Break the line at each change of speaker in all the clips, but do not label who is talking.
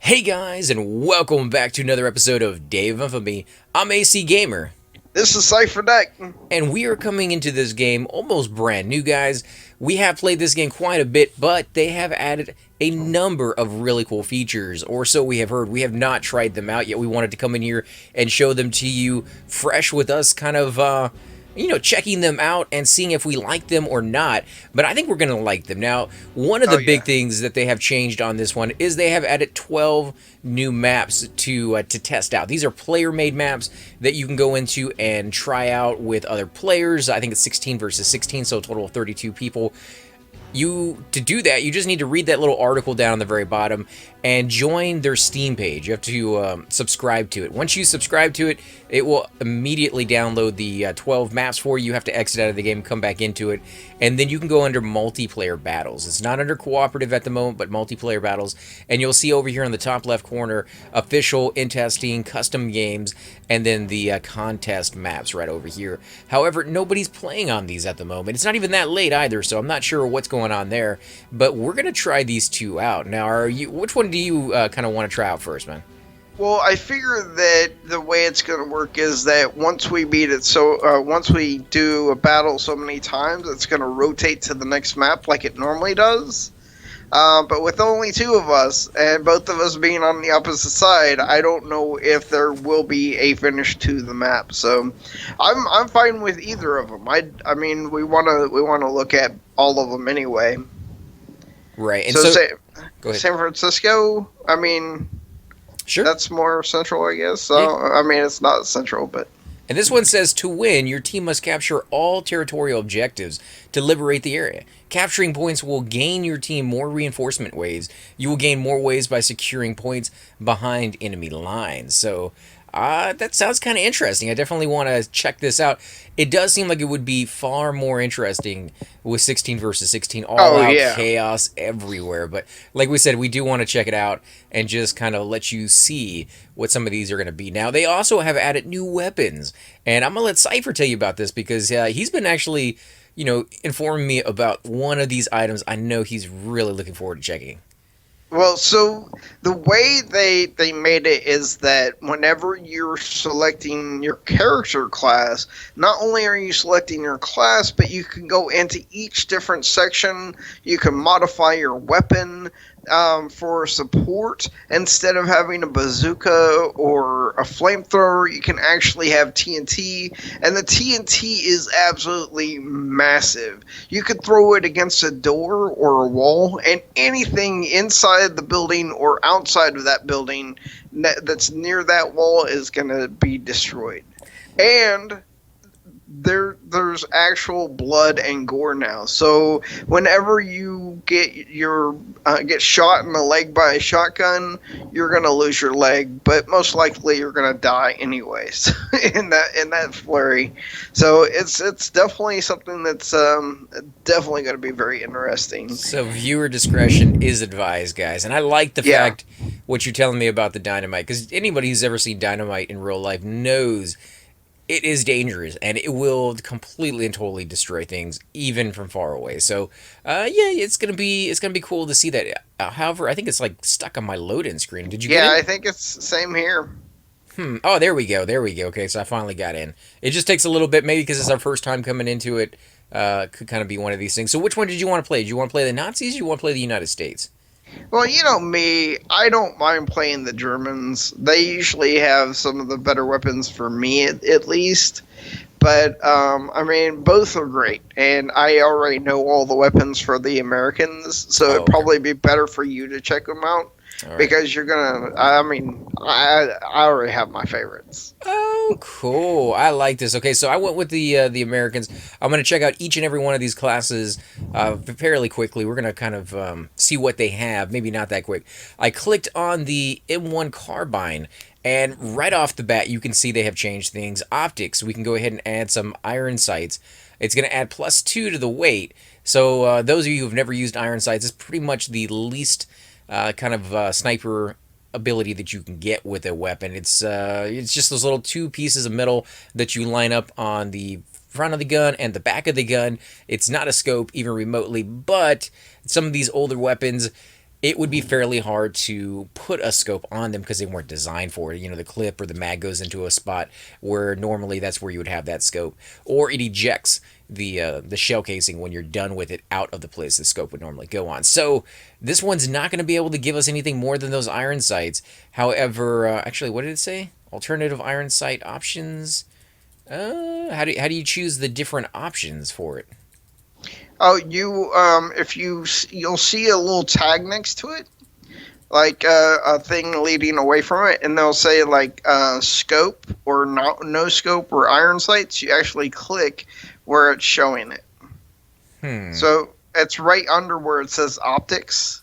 Hey guys, and welcome back to another episode of Day of Infamy. I'm AC Gamer,
This is Cypher Deck.
and we are coming into this game almost brand new, guys. We have played this game quite a bit, but they have added a number of really cool features, or so we have heard. We have not tried them out yet. We wanted to come in here and show them to you fresh with us, kind of, checking them out and seeing if we like them or not. But I think we're going to like them. Now, one of
Oh
the big
yeah.
things that they have changed on this one is they have added 12 new maps to test out. These are player-made maps that you can go into and try out with other players. I think it's 16 versus 16, so a total of 32 people. To do that, you just need to read that little article down on the very bottom and join their Steam page. You have to subscribe to it. Once you subscribe to it, it will immediately download the 12 maps for you. You have to exit out of the game, come back into it, and then you can go under multiplayer battles. It's not under cooperative at the moment, but multiplayer battles. And you'll see over here in the top left corner, official, in testing, custom games, and then the contest maps right over here. However, nobody's playing on these at the moment. It's not even that late either, so I'm not sure what's going on there. But we're gonna try these two out. Now, which one do you kind of want to try out first, man?
Well, I figure that the way it's going to work is that once we beat it, once we do a battle so many times, it's going to rotate to the next map like it normally does. But with only two of us, and both of us being on the opposite side, I don't know if there will be a finish to the map. So, I'm fine with either of them. I mean, we want to look at all of them anyway.
Right, and
So,
so
say,
go ahead.
San Francisco. I mean,
Sure.
that's more central, I guess. So,
Yeah.
I mean, it's not central, but
And this one says to win, your team must capture all territorial objectives to liberate the area. Capturing points will gain your team more reinforcement waves. You will gain more waves by securing points behind enemy lines. So that sounds kind of interesting. I definitely want to check this out. It does seem like it would be far more interesting with 16 versus 16, all
oh
out
yeah.
chaos everywhere. But like we said, we do want to check it out and just kind of let you see what some of these are going to be. Now, they also have added new weapons. And I'm going to let Cypher tell you about this because he's been actually, informing me about one of these items I know he's really looking forward to checking.
Well, so the way they made it is that whenever you're selecting your character class, not only are you selecting your class, but you can go into each different section. You can modify your weapon for support. Instead of having a bazooka or a flamethrower, you can actually have TNT, and the TNT is absolutely massive. You could throw it against a door or a wall, and anything inside the building or outside of that building that's near that wall is going to be destroyed. And there's actual blood and gore now. So whenever you get shot in the leg by a shotgun, you're gonna lose your leg, but most likely you're gonna die anyways in that flurry. So it's definitely something that's definitely gonna be very interesting.
So viewer discretion is advised, guys. And I like the
Yeah.
fact what you're telling me about the dynamite, because anybody who's ever seen dynamite in real life knows it is dangerous and it will completely and totally destroy things even from far away. So yeah, it's gonna be cool to see that. However, I think it's like stuck on my load-in screen. Did you get
Yeah,
in?
I think it's same here.
Oh, there we go. There we go. Okay, so I finally got in. It just takes a little bit, maybe because it's our first time coming into it. Could kind of be one of these things. So which one did you want to play? Do you want to play the Nazis? Or you want to play the United States?
Well, you know me, I don't mind playing the Germans. They usually have some of the better weapons for me, at least. But, I mean, both are great. And I already know all the weapons for the Americans, so
Oh,
it'd
okay.
probably be better for you to check them out.
All right.
Because you're gonna, I mean, I already have my favorites.
Oh, cool. I like this. Okay, so I went with the Americans. I'm going to check out each and every one of these classes fairly quickly. We're going to kind of see what they have. Maybe not that quick. I clicked on the M1 carbine, and right off the bat, you can see they have changed things. Optics, we can go ahead and add some iron sights. It's going to add +2 to the weight. So those of you who've never used iron sights, it's pretty much the least kind of sniper ability that you can get with a weapon. It's just those little two pieces of metal that you line up on the front of the gun and the back of the gun. It's not a scope even remotely, but some of these older weapons it would be fairly hard to put a scope on them because they weren't designed for it. You know, the clip or the mag goes into a spot where normally that's where you would have that scope, or it ejects the shell casing when you're done with it out of the place the scope would normally go on. So this one's not going to be able to give us anything more than those iron sights. However, actually, what did it say? Alternative iron sight options. How do you choose the different options for it?
Oh, you if you'll see a little tag next to it, like a thing leading away from it, and they'll say like scope or no scope or iron sights. You actually click where it's showing it.
Hmm.
So it's right under where it says optics.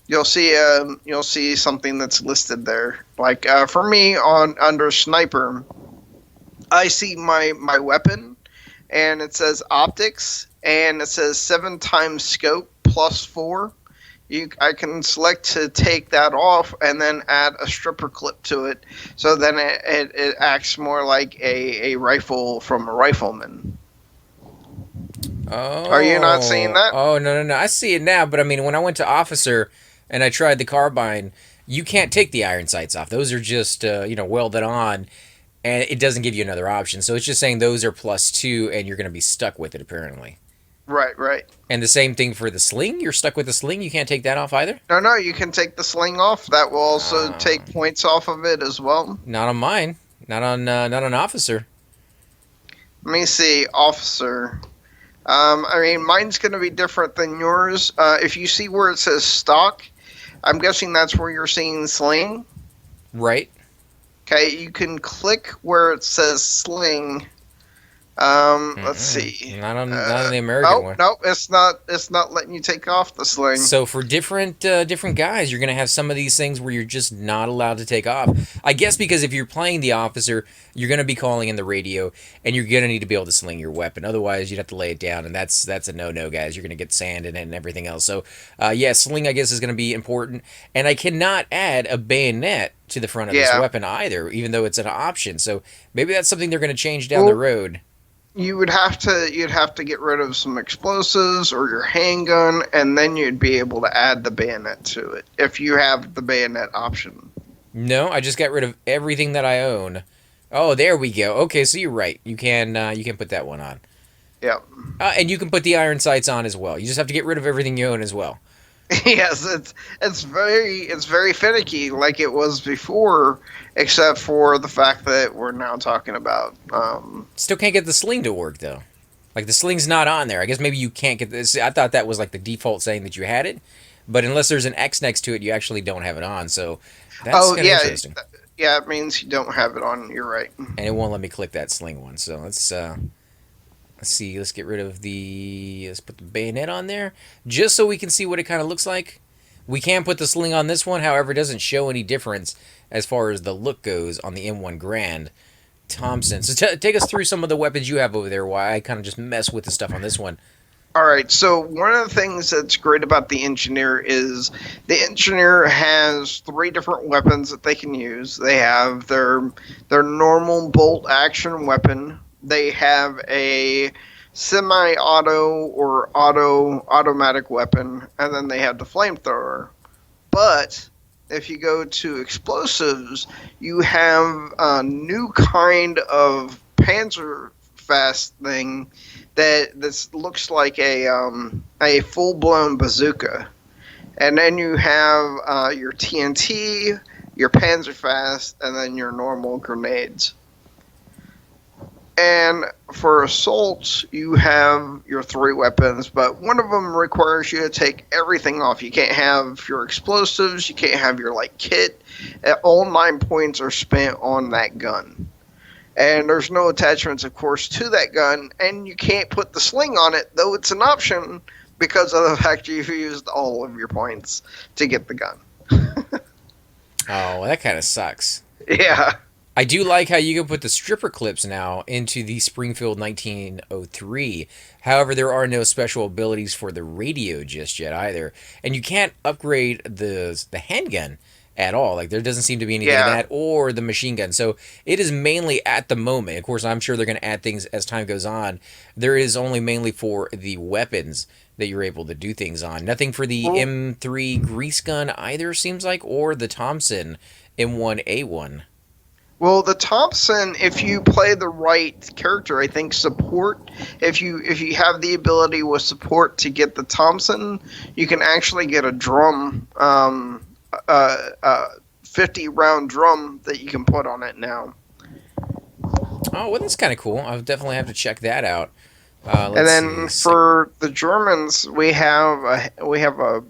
You'll see something that's listed there. Like for me on under sniper, I see my weapon, and it says optics, and it says 7 times scope plus 4. I can select to take that off and then add a stripper clip to it, so then it acts more like a rifle from a rifleman. Are you not seeing
Oh,
that?
oh no, no, no! I see it now, but I mean, when I went to officer and I tried the carbine, you can't take the iron sights off. Those are just welded on, and it doesn't give you another option. So it's just saying those are +2, and you're going to be stuck with it apparently.
Right, right.
And the same thing for the sling. You're stuck with the sling. You can't take that off either.
No, no, you can take the sling off. That will also
Uh,
take points off of it as well.
Not on mine. Not on officer.
Let me see, officer. I mean, mine's going to be different than yours. If you see where it says stock, I'm guessing that's where you're seeing sling.
Right.
Okay, you can click where it says sling. Let's see.
Not on the American
Oh
one.
no, it's not. It's not letting you take off the sling.
So for different guys, you're gonna have some of these things where you're just not allowed to take off. I guess because if you're playing the officer, you're gonna be calling in the radio, and you're gonna need to be able to sling your weapon. Otherwise, you'd have to lay it down, and that's a no, guys. You're gonna get sand in it and everything else. So yeah, sling I guess is gonna be important, and I cannot add a bayonet to the front of this
Yeah.
weapon either, even though it's an option. So maybe that's something they're gonna change down the
Well,
road.
you'd have to get rid of some explosives or your handgun, and then you'd be able to add the bayonet to it if you have the bayonet option.
No, I just got rid of everything that I own. Oh, there we go. Okay, so you're right. You can put that one on.
Yep.
And you can put the iron sights on as well. You just have to get rid of everything you own as well.
Yes, it's very finicky like it was before, except for the fact that we're now talking about.
Still can't get the sling to work though. Like the sling's not on there. I guess maybe you can't get this. I thought that was like the default saying that you had it, but unless there's an X next to it, you actually don't have it on. So that's
Oh
kind of
yeah,
interesting.
yeah. It means you don't have it on. You're right.
And it won't let me click that sling one. So let's see. Let's get rid of the. Let's put the bayonet on there, just so we can see what it kind of looks like. We can put the sling on this one, however, it doesn't show any difference as far as the look goes on the M1 Grand Thompson. So take us through some of the weapons you have over there. Why I kind of just mess with the stuff on this one.
All right. So one of the things that's great about the engineer is the engineer has 3 different weapons that they can use. They have their normal bolt action weapon. They have a semi-auto or automatic weapon, and then they have the flamethrower. But if you go to explosives, you have a new kind of Panzerfaust thing that this looks like a full blown bazooka, and then you have your TNT, your Panzerfaust, and then your normal grenades. And for assaults, you have your 3 weapons, but one of them requires you to take everything off. You can't have your explosives, you can't have your like kit. All 9 points are spent on that gun. And there's no attachments, of course, to that gun, and you can't put the sling on it, though it's an option because of the fact you've used all of your points to get the gun.
Oh, that kind of sucks.
Yeah.
I do like how you can put the stripper clips now into the Springfield 1903. However, there are no special abilities for the radio just yet either. And you can't upgrade the handgun at all. Like there doesn't seem to be anything in
Yeah.
that or the machine gun. So it is mainly at the moment. Of course, I'm sure they're going to add things as time goes on. There is only mainly for the weapons that you're able to do things on. Nothing for the
Well,
M3 grease gun either, seems like, or the Thompson M1A1.
well, the Thompson, if you play the right character, I think support. If you have the ability with support to get the Thompson, you can actually get a drum, 50 round drum that you can put on it now.
Oh, well, that's kind of cool. I'll definitely have to check that out.
And
Let's
then
see.
for the Germans, we have a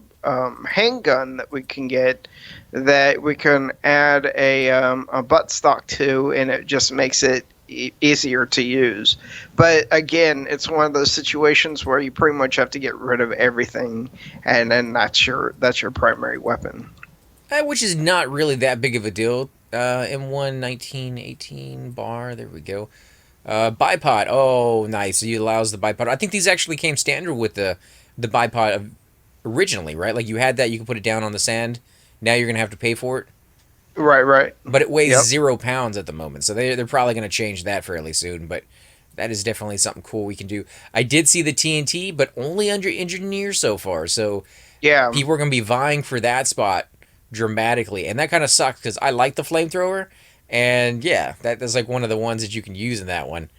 handgun that we can get that we can add a buttstock to, and it just makes it easier to use. But again, it's one of those situations where you pretty much have to get rid of everything, and then that's your primary weapon.
Which is not really that big of a deal. M1 1918 bar. There we go. Bipod. Oh, nice. It allows the bipod. I think these actually came standard with the bipod originally, right? Like you had that, you could put it down on the sand. Now you're gonna have to pay for it.
Right, right.
But it weighs
Yep.
0 pounds at the moment, so they're probably gonna change that fairly soon. But that is definitely something cool we can do. I did see the TNT, but only under engineer so far. So
Yeah.
people are gonna be vying for that spot dramatically, and that kind of sucks because I like the flamethrower, and yeah, that's like one of the ones that you can use in that one.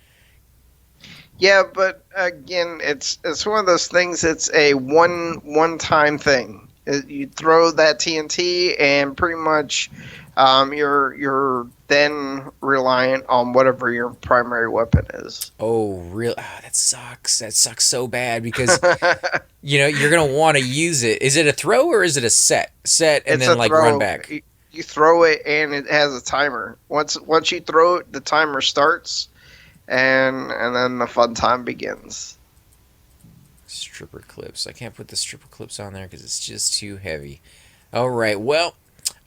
Yeah, but again, it's one of those things. It's a one time thing. You throw that TNT, and pretty much, you're then reliant on whatever your primary weapon is.
Oh, real? Ah, that sucks. That sucks so bad because you're gonna want to use it. Is it a throw or is it a set and
It's
then
a
like
throw.
run back?
You throw it, and it has a timer. Once you throw it, the timer starts, and then the fun time begins.
Stripper clips. I can't put the stripper clips on there because it's just too heavy. All right. Well,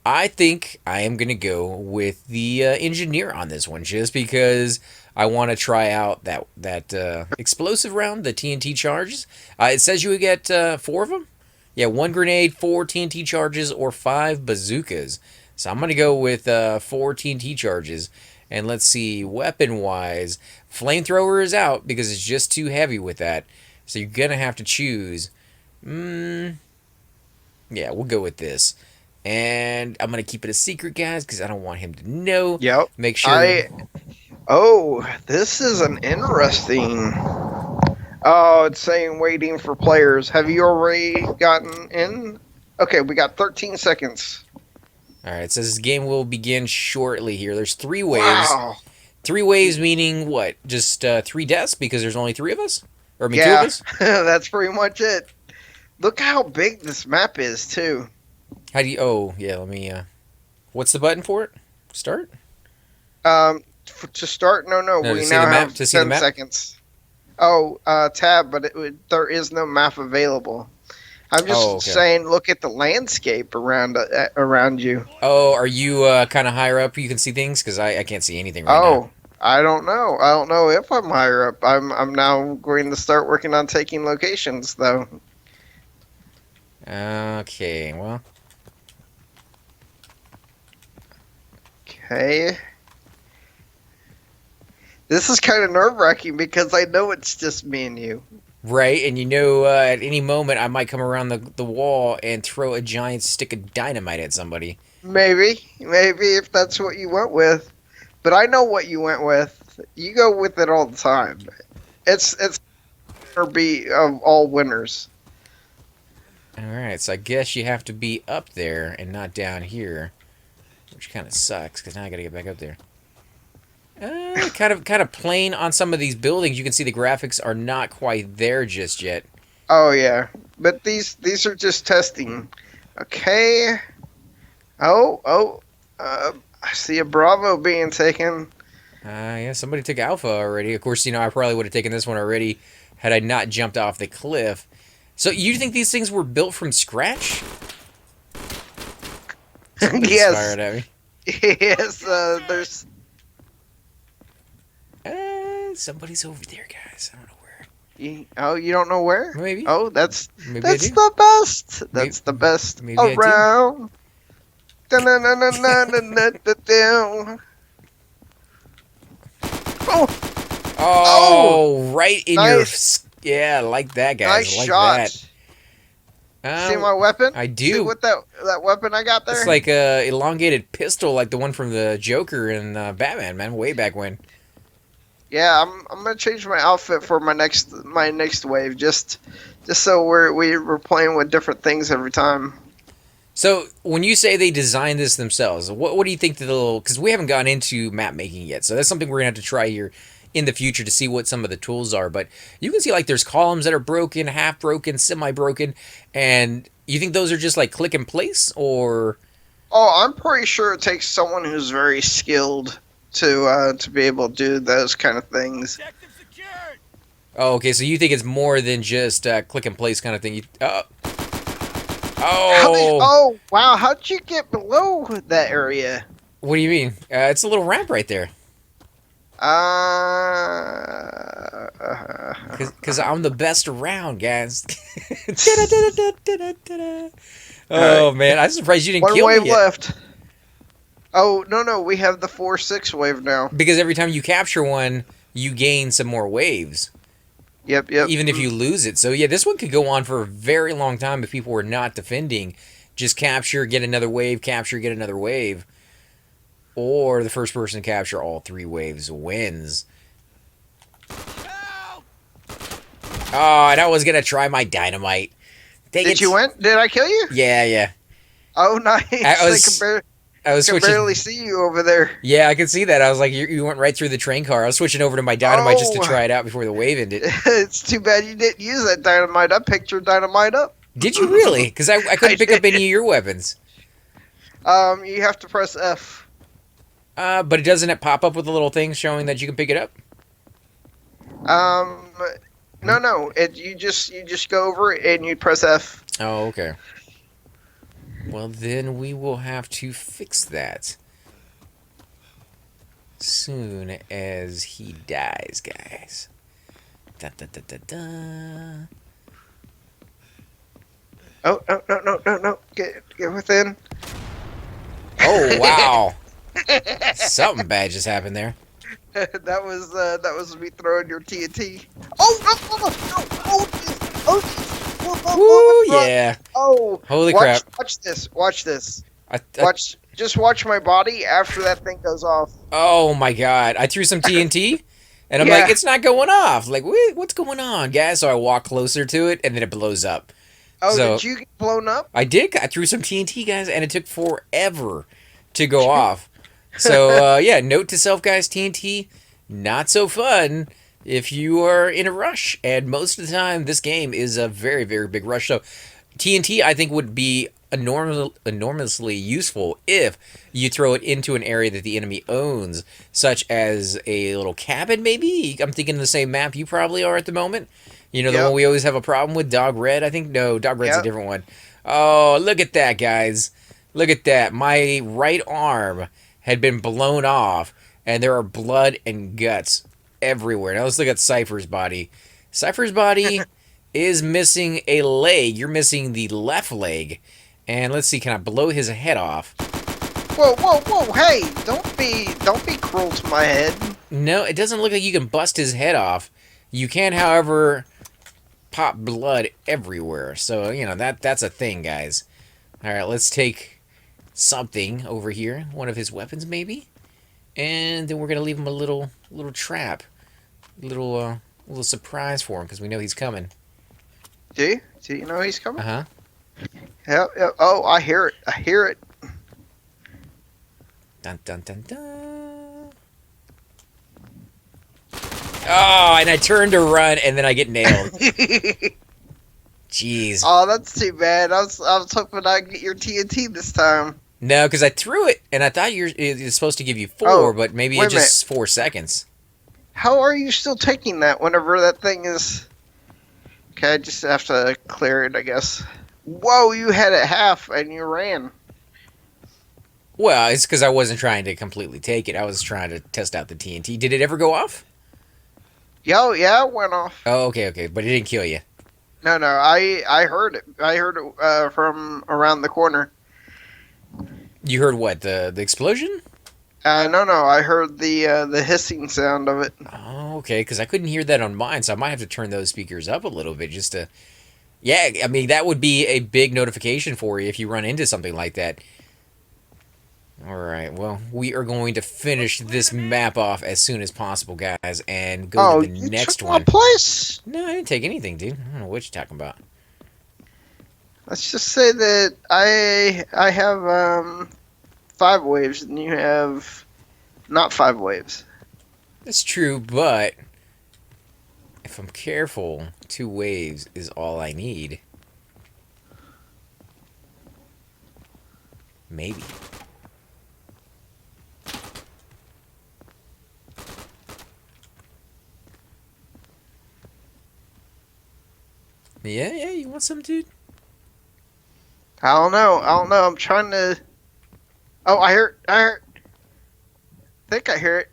I think I am gonna go with the engineer on this one, just because I want to try out that explosive round, the TNT charges. It says you would get 4 of them. Yeah, 1 grenade, 4 TNT charges, or 5 bazookas. So I'm gonna go with 4 TNT charges. And let's see, weapon wise, flamethrower is out because it's just too heavy with that. So you're gonna have to choose. Yeah, we'll go with this. And I'm gonna keep it a secret, guys, because I don't want him to know.
Yep.
Make sure.
Oh, this is an interesting. Oh, it's saying waiting for players. Have you already gotten in? Okay, we got 13 seconds.
All right, it says this game will begin shortly. Here, there's 3 waves.
Wow.
3 waves meaning what? Just 3 deaths because there's only 3 of us, or I mean 2 of
Yeah,
us.
that's pretty much it. Look how big this map is, too.
How do you? Oh, yeah. Let me. What's the button for it? Start.
To start, no,
No,
we
to see
now
the map.
have
To see the
10
map.
seconds. Oh, tab, but there is no map available. I'm just
Oh, okay.
saying, look at the landscape around you.
Oh, are you kind of higher up? You can see things because I can't see anything right
Oh, I don't know. I don't know if I'm higher up. I'm now going to start working on taking locations, though.
now. Okay. Well.
Okay. This is kind of nerve-wracking because I know it's just me and you.
Right, and at any moment I might come around the wall and throw a giant stick of dynamite at somebody.
Maybe if that's what you went with. But I know what you went with. You go with it all the time. It's or be of all winners.
All right, so I guess you have to be up there and not down here, which kind of sucks because now I got to get back up there. Kind of plain on some of these buildings. You can see the graphics are not quite there just yet.
Oh yeah, but these are just testing. Okay. I see a Bravo being taken.
Yeah, somebody took Alpha already. Of course, I probably would have taken this one already had I not jumped off the cliff. So you think these things were built from scratch? Somebody's
Yes.
fired at me.
Yes. There's.
Somebody's over there, guys. I don't know where.
You don't know where?
Maybe.
Oh, that's
Maybe I
that's
do.
the best.
Maybe-
That's the best
maybe I do.
around. Dun-dun-dun-dun-dun-dun-dun-dun. Oh,
Oh, right in your
nice.
Yeah, I like that, guys.
Nice
I like
shot.
that.
See my weapon?
I
See
do.
what that weapon I got there?
It's like a elongated pistol, like the one from the Joker in Batman, man, way back when.
Yeah, I'm gonna change my outfit for my next wave, just so we're playing with different things every time.
So when you say they designed this themselves, what do you think that they'll? Because we haven't gone into map making yet, so that's something we're gonna have to try here in the future to see what some of the tools are. But you can see like there's columns that are broken, half broken, semi broken, and you think those are just like click and place, or?
Oh, I'm pretty sure it takes someone who's very skilled to be able to do those kind of things.
Oh, okay. So you think it's more than just click and place kind of thing?
Oh, wow! How'd you get below that area?
What do you mean? It's a little ramp right there. Because I'm the best around, guys. Oh, man. I'm surprised you didn't kill me yet.
One wave left. Oh, no. We have the 4-6 wave now.
Because every time you capture one, you gain some more waves.
Yep.
Even if you lose it. So, yeah, this one could go on for a very long time if people were not defending. Just capture, get another wave, capture, get another wave. Or the first person to capture all 3 waves wins. Help! Oh, and I was going to try my dynamite.
Did you win? Did I kill you?
Yeah.
Oh, nice. I could barely see you over there.
Yeah, I could see that. I was like, you went right through the train car. I was switching over to my dynamite just to try it out before the wave ended.
It's too bad you didn't use that dynamite. I picked your dynamite up.
Did you really? Because I couldn't pick up any of your weapons.
You have to press F.
But doesn't it pop up with a little thing showing that you can pick it up?
No. You just go over it and you press F.
Oh, okay. Well, then we will have to fix that soon as he dies, guys. Da.
Oh, no. Get within.
Oh, wow. Something bad just happened there.
that was me throwing your TNT. Oh,
Woo, yeah.
Oh,
holy crap.
Watch this.
I
Just watch my body after that thing goes off.
Oh my god. I threw some TNT and I'm like, it's not going off. Like, what's going on, guys? So I walk closer to it and then it blows up.
Oh,
so,
did you get blown up?
I did. I threw some TNT, guys, and it took forever to go off. So, yeah, note to self, guys, TNT, not so fun if you are in a rush. And most of the time, this game is a very, very big rush. So, TNT, I think, would be enormously useful if you throw it into an area that the enemy owns, such as a little cabin, maybe? I'm thinking the same map you probably are at the moment. You know, the one we always have a problem with, Dog Red, I think? No, Dog Red's a different one. Oh, look at that, guys. Look at that. My right arm had been blown off, and there are blood and guts everywhere. Now let's look at Cypher's body. Cypher's body is missing a leg. You're missing the left leg. And let's see, can I blow his head off?
Whoa, hey, don't be cruel to my head.
No, it doesn't look like you can bust his head off. You can, however, pop blood everywhere. So, you know, that's a thing, guys. All right, let's take something over here. One of his weapons, maybe? And then we're going to leave him a little trap. A little surprise for him, because we know he's coming.
Do you know he's coming?
Uh-huh.
Yep. Oh, I hear it.
Dun, dun, dun, dun. Oh, and I turned to run, and then I get nailed. Jeez.
Oh, that's too bad. I was hoping I'd get your TNT this time.
No, because I threw it, and I thought it's supposed to give you 4, but maybe it's just 4 seconds.
How are you still taking that whenever that thing is... Okay, I just have to clear it, I guess. Whoa, you had it half, and you ran.
Well, it's because I wasn't trying to completely take it. I was trying to test out the TNT. Did it ever go off?
Yeah, it went off.
Oh, okay, but it didn't kill you.
No, I heard it. I heard it from around the corner.
You heard what? The explosion?
No, no, I heard the hissing sound of it.
Oh, okay, because I couldn't hear that on mine, so I might have to turn those speakers up a little bit just to. Yeah, I mean that would be a big notification for you if you run into something like that. All right, well, we are going to finish this map off as soon as possible, guys, and go
Oh,
to the
you
next
took my
one.
place.
No, I didn't take anything, dude. I don't know what you're talking about.
Let's just say that I have 5 waves and you have not 5 waves.
That's true, but if I'm careful, 2 waves is all I need. Maybe. Yeah, you want some, dude?
I don't know. I don't know. I'm trying to. Oh, I hear it. I think I hear it.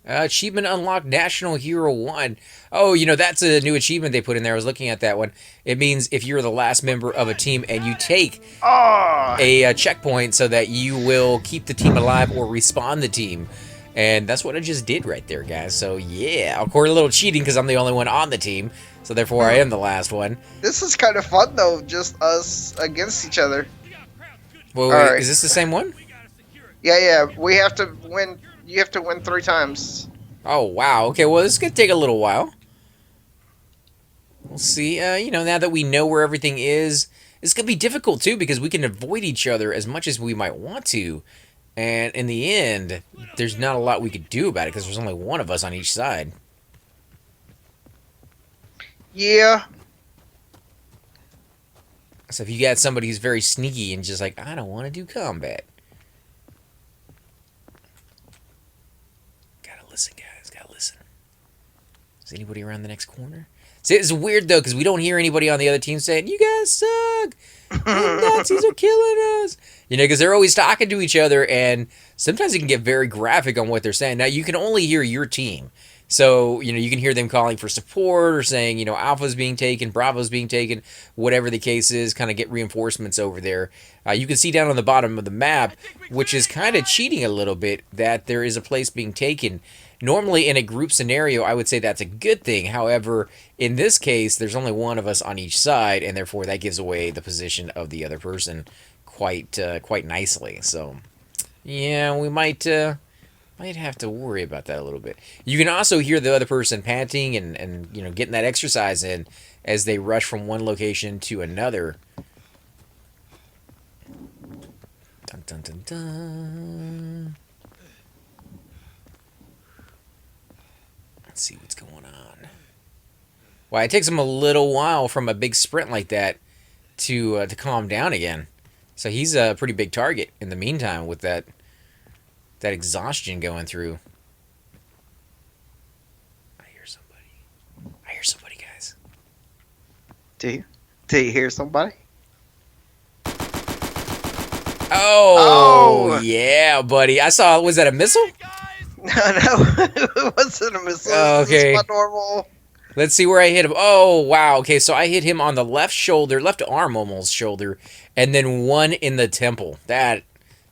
Achievement unlocked National Hero 1. Oh, that's a new achievement they put in there. I was looking at that one. It means if you're the last member of a team and you take
Oh,
a checkpoint so that you will keep the team alive or respawn the team. And that's what I just did right there, guys. So, yeah. Of course, a little cheating because I'm the only one on the team. So, therefore, I am the last one.
this is kind of fun though. Just us against each other.
Wait,
Alright.
is this the same one?
Yeah. We have to win. You have to win 3 times.
Oh, wow. Okay, well, this is going to take a little while. We'll see. Now that we know where everything is, it's going to be difficult, too, because we can avoid each other as much as we might want to. And in the end, there's not a lot we could do about it because there's only one of us on each side.
Yeah.
So if you got somebody who's very sneaky and just like, I don't want to do combat. Gotta listen, guys. Gotta listen. Is anybody around the next corner? See, it's weird, though, because we don't hear anybody on the other team saying, you guys suck. The Nazis are killing us. Because they're always talking to each other, and sometimes it can get very graphic on what they're saying. Now, you can only hear your team. So, you can hear them calling for support or saying, Alpha's being taken, Bravo's being taken, whatever the case is, kind of get reinforcements over there. You can see down on the bottom of the map, which is kind of cheating a little bit, that there is a place being taken. Normally, in a group scenario, I would say that's a good thing. However, in this case, there's only one of us on each side, and therefore that gives away the position of the other person quite nicely. So, yeah, we might have to worry about that a little bit. You can also hear the other person panting and getting that exercise in as they rush from one location to another. Dun dun dun dun. Let's see what's going on. Well, it takes him a little while from a big sprint like that to calm down again. So he's a pretty big target in the meantime with that exhaustion going through. I hear somebody, guys.
Do you hear somebody?
Oh, yeah, buddy. I saw. Was that a missile?
No, it wasn't a missile.
Okay.
This is my normal.
Let's see where I hit him. Oh, wow. Okay, so I hit him on the left shoulder, left arm almost shoulder, and then one in the temple. That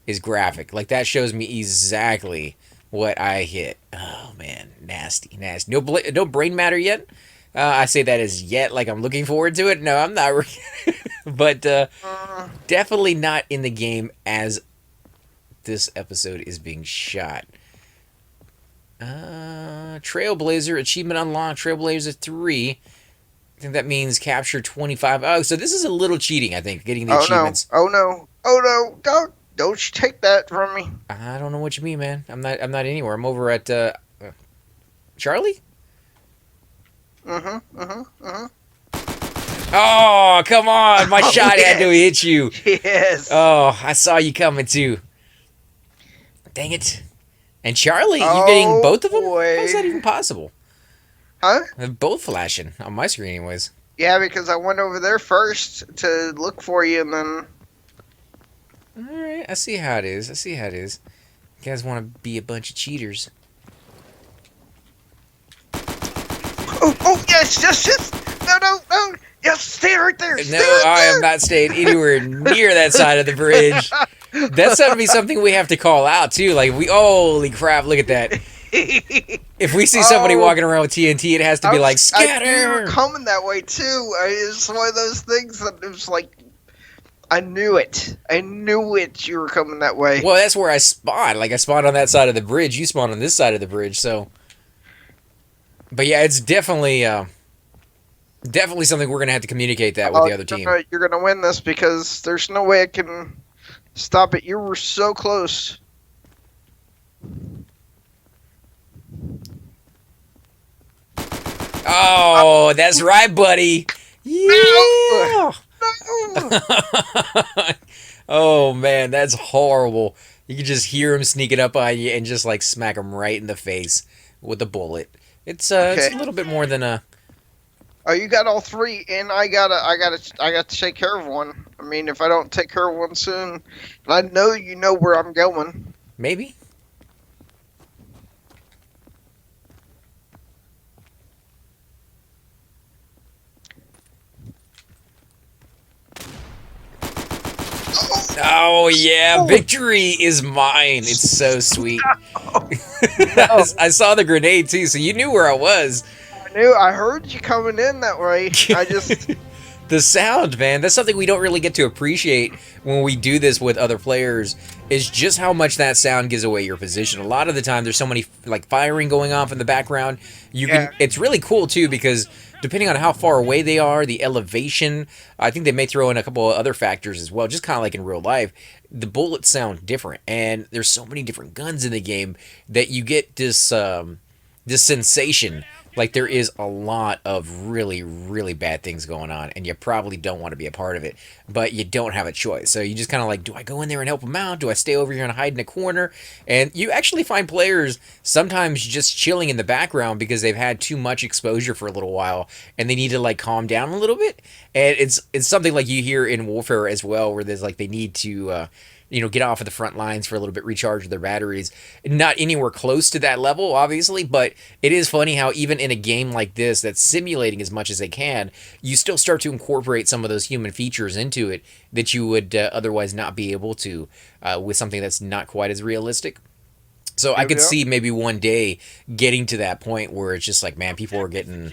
is graphic. Like, that shows me exactly what I hit. Oh, man. Nasty. No brain matter yet? I say that as yet, like I'm looking forward to it. No, I'm not. But definitely not in the game as this episode is being shot. Trailblazer, achievement unlocked, Trailblazer 3. I think that means capture 25. Oh, so this is a little cheating, I think, getting the achievements.
No. Don't you take that from me.
I don't know what you mean, man. I'm not anywhere. I'm over at Charlie? Oh, come on. My shot had to hit you.
Yes.
Oh, I saw you coming too. Dang it. And Charlie, you're getting both of them?
Boy.
How is that even possible?
Huh?
They're both flashing on my screen anyways.
Yeah, because I went over there first to look for you, and then...
Alright, I see how it is. You guys want to be a bunch of cheaters.
Oh, yes. No. Yes, stay right there.
No, I am not staying anywhere near that side of the bridge. That's going to be something we have to call out too. Like holy crap, look at that. If we see somebody
Oh,
walking around with TNT, it has to be like
I knew you were
scatter.
coming that way too. It's one of those things that it was like, I knew it. I knew it. You were coming that way.
Well, that's where I spawn. Like I spawned on that side of the bridge. You spawn on this side of the bridge. So, but yeah, it's definitely something we're gonna have to communicate that with the other team.
You're gonna win this because there's no way I can stop it. You were so close.
Oh, that's right, buddy. Yeah.
No!
Oh man, that's horrible. You can just hear him sneaking up on you and just like smack him right in the face with a bullet. It's a little bit more than a.
Oh, you got all three, and I got to take care of one. I mean, if I don't take care of one soon, and I know you know where I'm going.
Maybe. Oh yeah, victory is mine. It's so sweet. I saw the grenade too, so you knew where I was.
I heard you coming in that way. I just
The sound, man, that's something we don't really get to appreciate when we do this with other players, is just how much that sound gives away your position. A lot of the time there's so many like firing going off in the background. It's really cool too, because depending on how far away they are, the elevation, I think they may throw in a couple of other factors as well, just kind of like in real life. The bullets sound different, and there's so many different guns in the game that you get this this sensation like there is a lot of really, really bad things going on, and you probably don't want to be a part of it, but you don't have a choice. So you just kind of like, do I go in there and help them out? Do I stay over here and hide in a corner? And you actually find players sometimes just chilling in the background because they've had too much exposure for a little while, and they need to like calm down a little bit. And it's something like you hear in Warfare as well, where there's like they need to get off of the front lines for a little bit, recharge their batteries. Not anywhere close to that level, obviously, but it is funny how even in a game like this that's simulating as much as they can, you still start to incorporate some of those human features into it that you would otherwise not be able to with something that's not quite as realistic. So I could see maybe one day getting to that point where it's just like, man, people are getting,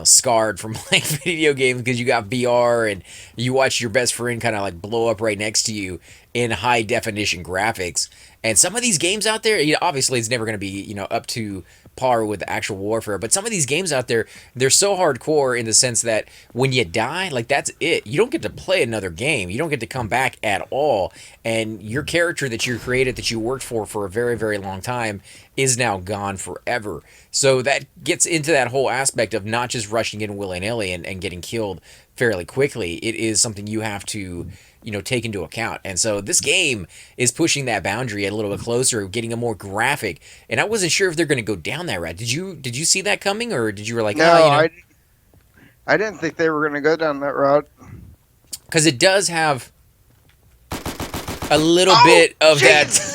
scarred from playing video games because you got VR and you watch your best friend kind of like blow up right next to you in high definition graphics. And some of these games out there, obviously it's never going to be, up to par with actual warfare, but some of these games out there, they're so hardcore in the sense that when you die, like that's it. You don't get to play another game. You don't get to come back at all. And your character that you created, that you worked for a very, very long time, is now gone forever. So that gets into that whole aspect of not just rushing in willy-nilly and getting killed fairly quickly. It is something you have to take into account. And so this game is pushing that boundary a little bit closer, getting a more graphic. And I wasn't sure if they're going to go down that route. Did you see that coming, or did you were like,
no, I didn't think they were going to go down that route.
Because it does have a little bit of
Jesus.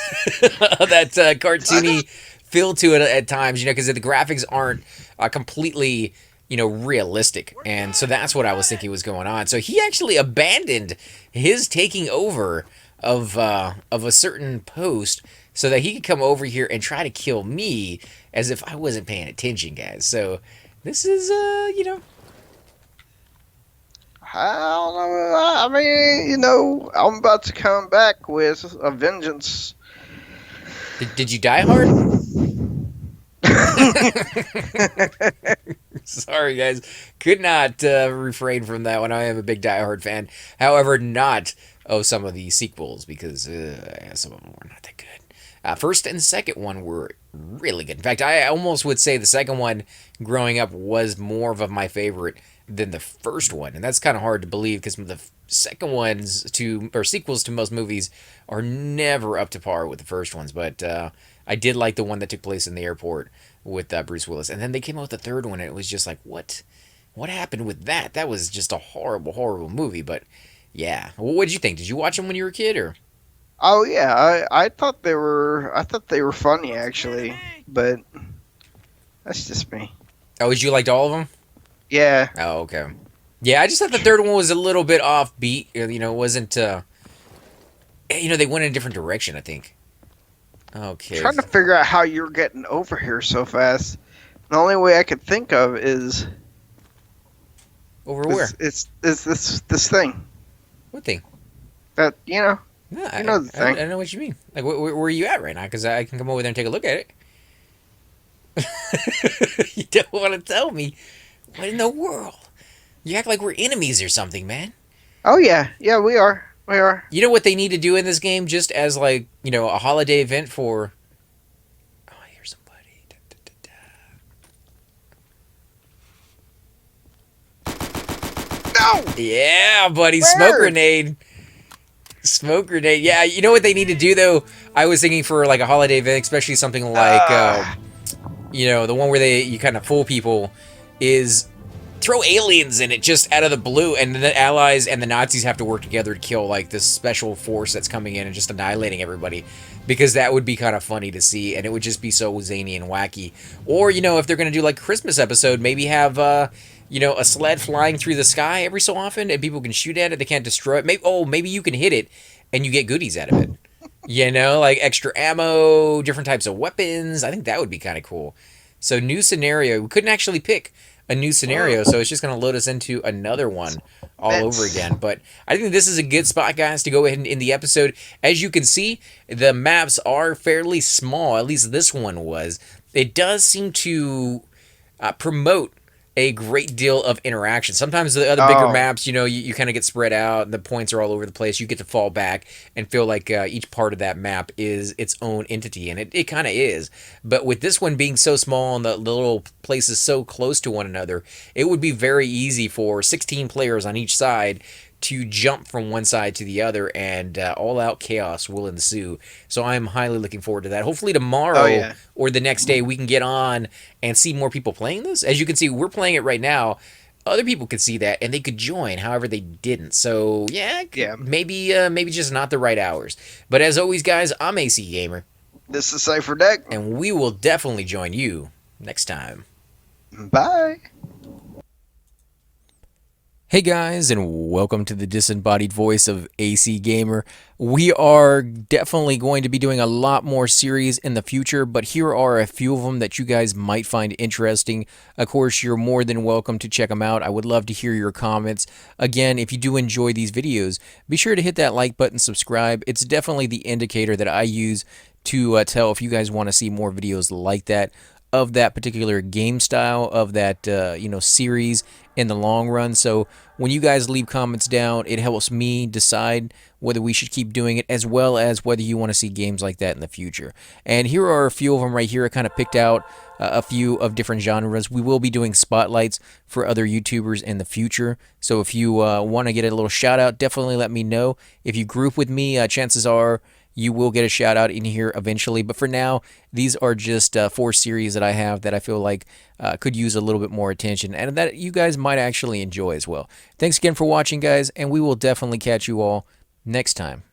that cartoony feel to it at times, because the graphics aren't completely realistic. And so that's what I was thinking was going on. So he actually abandoned his taking over of a certain post so that he could come over here and try to kill me as if I wasn't paying attention, guys. So this is
I don't know. I mean, I'm about to come back with a vengeance.
Did you die hard? Sorry, guys. Could not refrain from that one. I am a big Die Hard fan. However, not of some of the sequels, because some of them were not that good. First and second one were really good. In fact, I almost would say the second one growing up was more of my favorite than the first one. And that's kind of hard to believe, because the second ones or sequels to most movies are never up to par with the first ones. But I did like the one that took place in the airport with Bruce Willis. And then they came out with the third one, and it was just like, what happened with that? That was just a horrible, horrible movie. But yeah, what did you think? Did you watch them when you were a kid, or?
Oh yeah, I thought they were funny actually, but that's just me.
Oh, did you liked all of them?
Yeah.
Oh, okay. Yeah, I just thought the third one was a little bit offbeat. It wasn't You know, they went in a different direction, I think. Okay.
Trying to figure out how you're getting over here so fast. The only way I could think of is
Over where?
this thing
What thing?
that
No,
you know the thing.
I don't know what you mean. Like, where are you at right now? Because I can come over there and take a look at it. You don't want to tell me. What in the world? You act like we're enemies or something, man.
Oh yeah, we are.
You know what they need to do in this game, just as like a holiday event for. Oh, I hear somebody.
No.
Yeah, buddy,
Where?
smoke grenade. Smoke grenade. Yeah, you know what they need to do though? I was thinking for like a holiday event, especially something like the one where you kind of fool people, is throw aliens in it just out of the blue, and the Allies and the Nazis have to work together to kill like this special force that's coming in and just annihilating everybody, because that would be kind of funny to see, and it would just be so zany and wacky. Or if they're gonna do like a Christmas episode, maybe have a sled flying through the sky every so often, and people can shoot at it. They can't destroy it. Maybe you can hit it, and you get goodies out of it. Like extra ammo, different types of weapons. I think that would be kind of cool. So new scenario. We couldn't actually pick a new scenario, so it's just going to load us into another one all over again. But I think this is a good spot, guys, to go ahead and end the episode. As you can see, the maps are fairly small. At least this one was. It does seem to promote a great deal of interaction. Sometimes the other bigger maps, you kind of get spread out and the points are all over the place. You get to fall back and feel like each part of that map is its own entity, and it kind of is. But with this one being so small and the little places so close to one another, it would be very easy for 16 players on each side to jump from one side to the other, and all-out chaos will ensue. So I'm highly looking forward to that. Hopefully tomorrow or the next day we can get on and see more people playing this. As you can see, we're playing it right now. Other people could see that, and they could join. However, they didn't. So, maybe just not the right hours. But as always, guys, I'm AC Gamer.
This is Cypher Deck.
And we will definitely join you next time.
Bye.
Hey guys, and welcome to the disembodied voice of AC Gamer. We are definitely going to be doing a lot more series in the future, but here are a few of them that you guys might find interesting. Of course, you're more than welcome to check them out. I would love to hear your comments. Again, if you do enjoy these videos, be sure to hit that like button, subscribe. It's definitely the indicator that I use to tell if you guys want to see more videos like that, of that particular game style, of that series in the long run. So when you guys leave comments down, it helps me decide whether we should keep doing it, as well as whether you want to see games like that in the future. And here are a few of them right here. I kind of picked out a few of different genres. We will be doing spotlights for other YouTubers in the future. So if you want to get a little shout out, definitely let me know. If you group with me, chances are you will get a shout out in here eventually. But for now, these are just 4 series that I have that I feel like could use a little bit more attention, and that you guys might actually enjoy as well. Thanks again for watching, guys, and we will definitely catch you all next time.